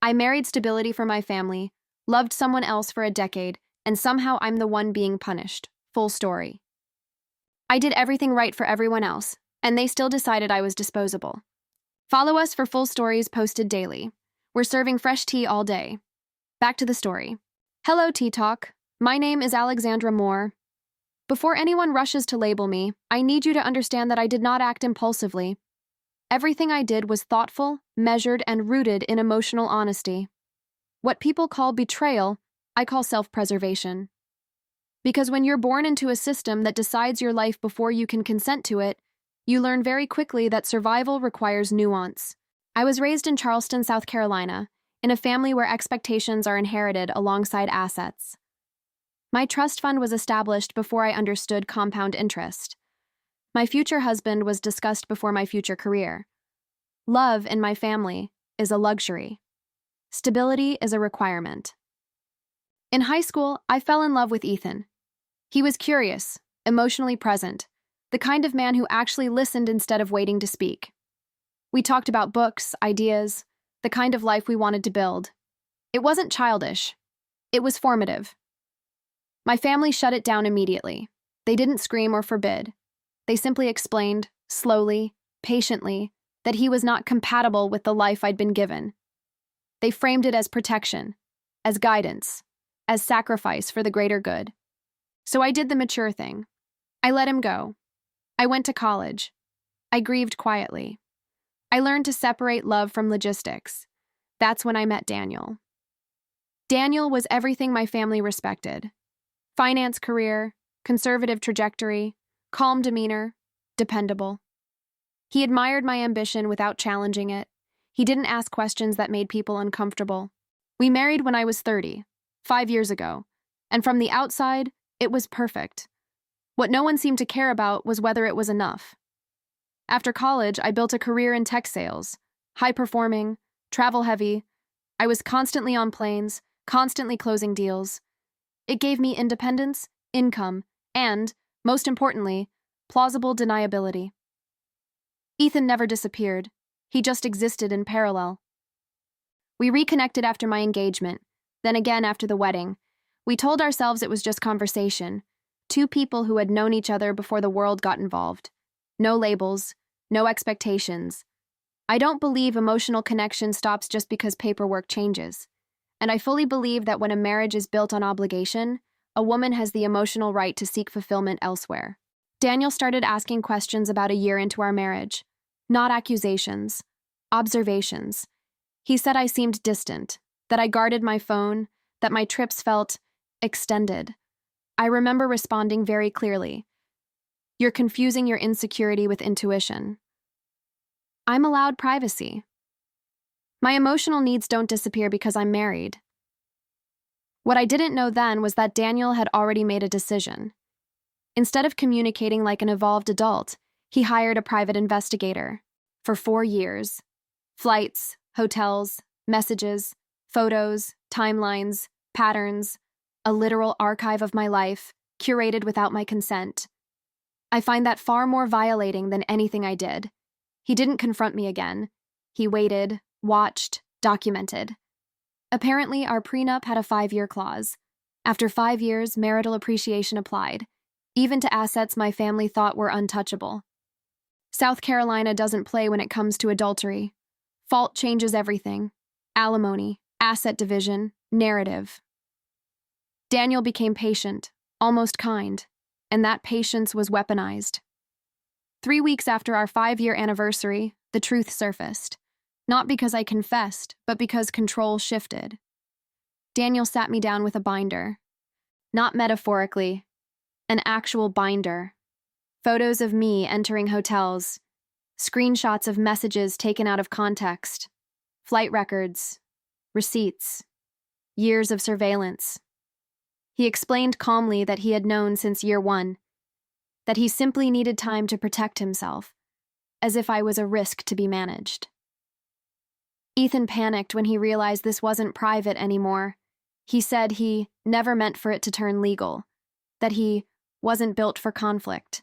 I married stability for my family, loved someone else for a decade, and somehow I'm the one being punished. Full story. I did everything right for everyone else, and they still decided I was disposable. Follow us for full stories posted daily. We're serving fresh tea all day. Back to the story. Hello, Tea Talk. My name is Alexandra Moore. Before anyone rushes to label me, I need you to understand that I did not act impulsively. Everything I did was thoughtful, measured, and rooted in emotional honesty. What people call betrayal, I call self-preservation. Because when you're born into a system that decides your life before you can consent to it, you learn very quickly that survival requires nuance. I was raised in Charleston, South Carolina, in a family where expectations are inherited alongside assets. My trust fund was established before I understood compound interest. My future husband was discussed before my future career. Love in my family is a luxury. Stability is a requirement. In high school, I fell in love with Ethan. He was curious, emotionally present, the kind of man who actually listened instead of waiting to speak. We talked about books, ideas, the kind of life we wanted to build. It wasn't childish. It was formative. My family shut it down immediately. They didn't scream or forbid. They simply explained, slowly, patiently, that he was not compatible with the life I'd been given. They framed it as protection, as guidance, as sacrifice for the greater good. So I did the mature thing. I let him go. I went to college. I grieved quietly. I learned to separate love from logistics. That's when I met Daniel. Daniel was everything my family respected. Finance career, conservative trajectory, calm demeanor, dependable. He admired my ambition without challenging it. He didn't ask questions that made people uncomfortable. We married when I was 30, 5 years ago, and from the outside, it was perfect. What no one seemed to care about was whether it was enough. After college, I built a career in tech sales, high-performing, travel-heavy. I was constantly on planes, constantly closing deals. It gave me independence, income, and, most importantly, plausible deniability. Ethan never disappeared. He just existed in parallel. We reconnected after my engagement, then again after the wedding. We told ourselves it was just conversation, two people who had known each other before the world got involved. No labels, no expectations. I don't believe emotional connection stops just because paperwork changes. And I fully believe that when a marriage is built on obligation, a woman has the emotional right to seek fulfillment elsewhere. Daniel started asking questions about a year into our marriage. Not accusations, observations. He said I seemed distant, that I guarded my phone, that my trips felt extended. I remember responding very clearly. You're confusing your insecurity with intuition. I'm allowed privacy. My emotional needs don't disappear because I'm married. What I didn't know then was that Daniel had already made a decision. Instead of communicating like an evolved adult, he hired a private investigator. For 4 years. Flights, hotels, messages, photos, timelines, patterns, a literal archive of my life, curated without my consent. I find that far more violating than anything I did. He didn't confront me again. He waited, watched, documented. Apparently, our prenup had a 5-year clause. After 5 years, marital appreciation applied, even to assets my family thought were untouchable. South Carolina doesn't play when it comes to adultery. Fault changes everything. Alimony, asset division, narrative. Daniel became patient, almost kind, and that patience was weaponized. 3 weeks after our 5-year anniversary, the truth surfaced. Not because I confessed, but because control shifted. Daniel sat me down with a binder. Not metaphorically, an actual binder. Photos of me entering hotels, screenshots of messages taken out of context, flight records, receipts, years of surveillance. He explained calmly that he had known since year 1, that he simply needed time to protect himself, as if I was a risk to be managed. Ethan panicked when he realized this wasn't private anymore. He said he never meant for it to turn legal, that he wasn't built for conflict.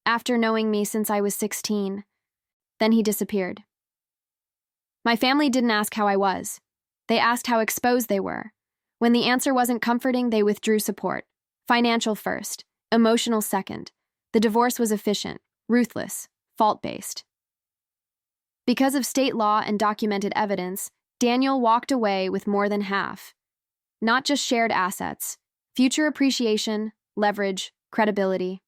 After knowing me since I was 16, then he disappeared. My family didn't ask how I was. They asked how exposed they were. When the answer wasn't comforting, they withdrew support. Financial first, emotional second. The divorce was efficient, ruthless, fault-based. Because of state law and documented evidence, Daniel walked away with more than half. Not just shared assets, future appreciation, leverage, credibility.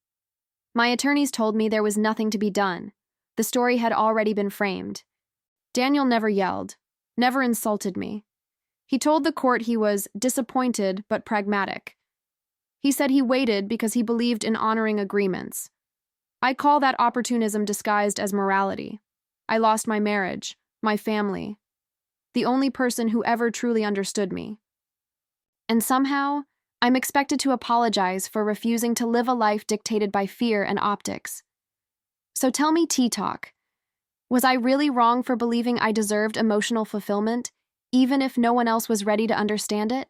My attorneys told me there was nothing to be done. The story had already been framed. Daniel never yelled, never insulted me. He told the court he was disappointed but pragmatic. He said he waited because he believed in honoring agreements. I call that opportunism disguised as morality. I lost my marriage, my family, the only person who ever truly understood me. And somehow, I'm expected to apologize for refusing to live a life dictated by fear and optics. So tell me, T-Talk, was I really wrong for believing I deserved emotional fulfillment, even if no one else was ready to understand it?